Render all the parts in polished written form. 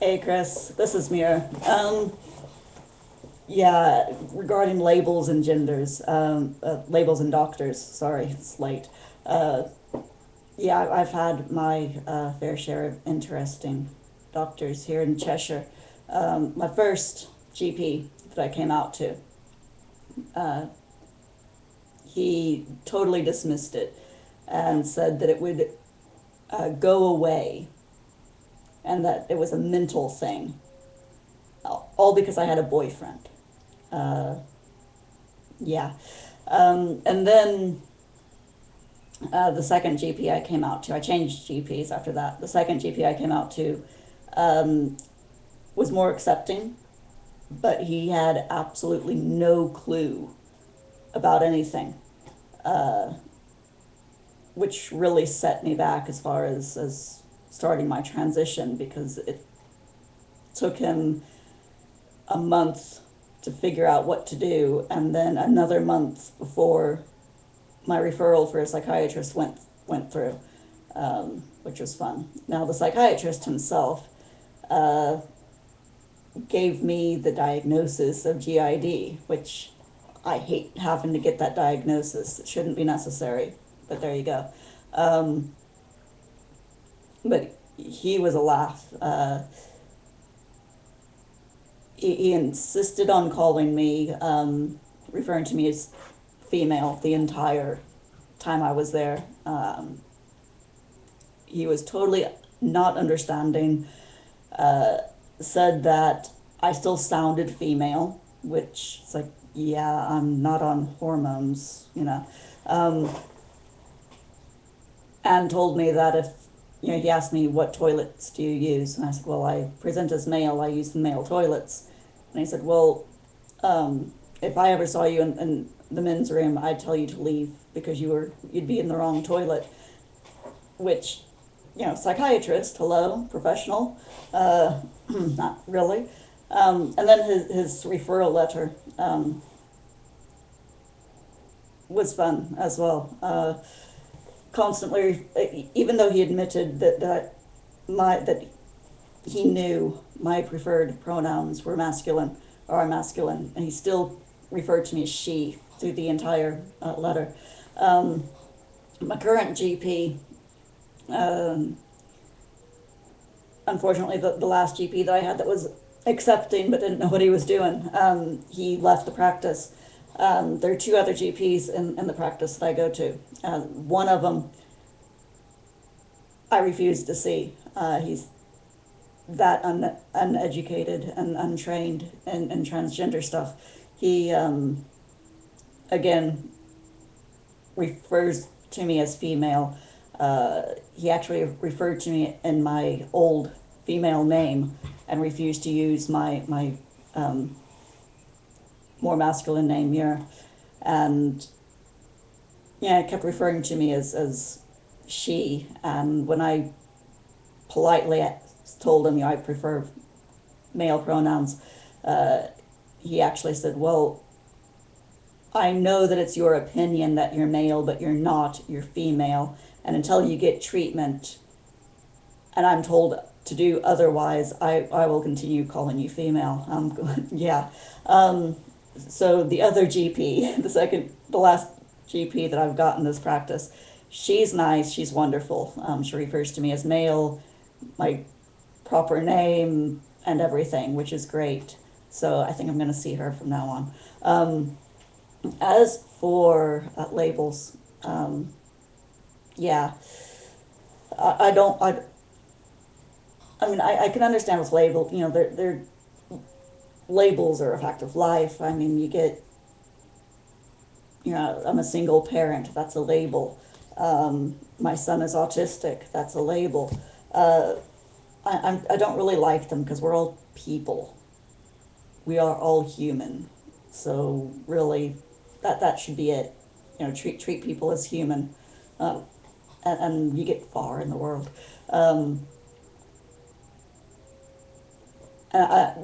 Hey Chris, this is Mira. Yeah, regarding labels and genders, labels and doctors, sorry, it's late. Uh, yeah, I've had my fair share of interesting doctors here in Cheshire. My first GP that I came out to, uh, he totally dismissed it and said that it would go away and that it was a mental thing, all because I had a boyfriend. Uh, yeah. And then the second GP I came out to, I changed GPs after that. The second GP I came out to um, was more accepting, but he had absolutely no clue about anything, uh, which really set me back as far as starting my transition because it took him a month to figure out what to do, and then another month before my referral for a psychiatrist went through, which was fun. Now the psychiatrist himself uh, gave me the diagnosis of GID, which I hate having to get that diagnosis. It shouldn't be necessary, but there you go. But he was a laugh. He insisted on calling me, referring to me as female the entire time I was there. He was totally not understanding, uh, said that I still sounded female, which it's like, yeah, I'm not on hormones, you know. And told me that if, you know, he asked me, what toilets do you use? And I said, well, I present as male, I use the male toilets. And he said, well, if I ever saw you in the men's room, I'd tell you to leave because you'd be in the wrong toilet. Which, you know, psychiatrist, hello, professional, not really. And then his referral letter was fun as well. Constantly, even though he admitted that he knew my preferred pronouns were masculine or are masculine, and he still referred to me as she through the entire letter. My current GP, unfortunately, the last GP that I had that was accepting but didn't know what he was doing, he left the practice. There are two other GPs in the practice that I go to. One of them I refuse to see. He's that uneducated and untrained in transgender stuff. He, again, refers to me as female. He actually referred to me in my old female name and refused to use my more masculine name here. And yeah, kept referring to me as she. And when I politely told him, you know, I prefer male pronouns, he actually said, well, I know that it's your opinion that you're male, but you're not, you're female. And until you get treatment and I'm told to do otherwise, I will continue calling you female. Yeah. So the other GP, the last GP that I've got in this practice, she's nice, she's wonderful. She refers to me as male, my proper name, and everything, which is great. So I think I'm going to see her from now on. As for labels, yeah, I don't, I mean, I can understand with label, you know, they're labels are a fact of life. I mean, you get, you know, I'm a single parent, that's a label. My son is autistic, that's a label. I don't really like them because we're all people. We are all human. So really, that should be it. You know, treat people as human, and you get far in the world.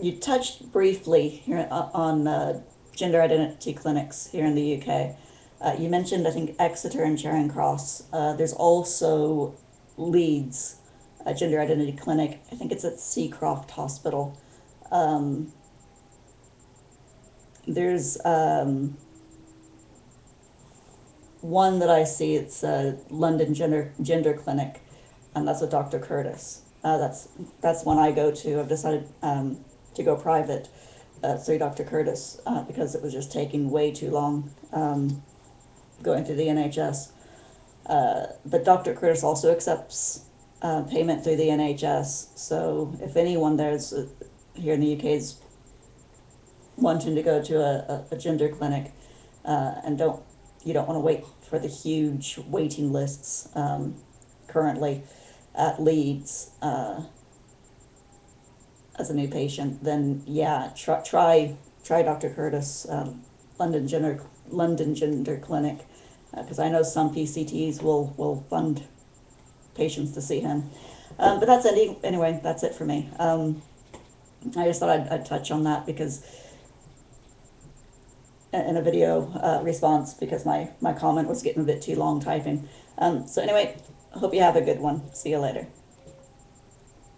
You touched briefly here on gender identity clinics here in the UK. You mentioned, I think, Exeter and Charing Cross. There's also Leeds, gender identity clinic. I think it's at Seacroft Hospital. There's one that I see, it's a London Gender Clinic, and that's with Dr. Curtis. That's one I go to. I've decided to go private through Dr. Curtis because it was just taking way too long going through the NHS. But Dr. Curtis also accepts payment through the NHS. So if anyone there's here in the UK is wanting to go to a gender clinic and you don't want to wait for the huge waiting lists currently at Leeds as a new patient, then yeah, try Dr. Curtis, London Gender Clinic, because I know some PCTs will fund patients to see him. But that's it. Anyway, that's it for me. I just thought I'd touch on that because in a video response, because my comment was getting a bit too long typing. So anyway, I hope you have a good one. See you later.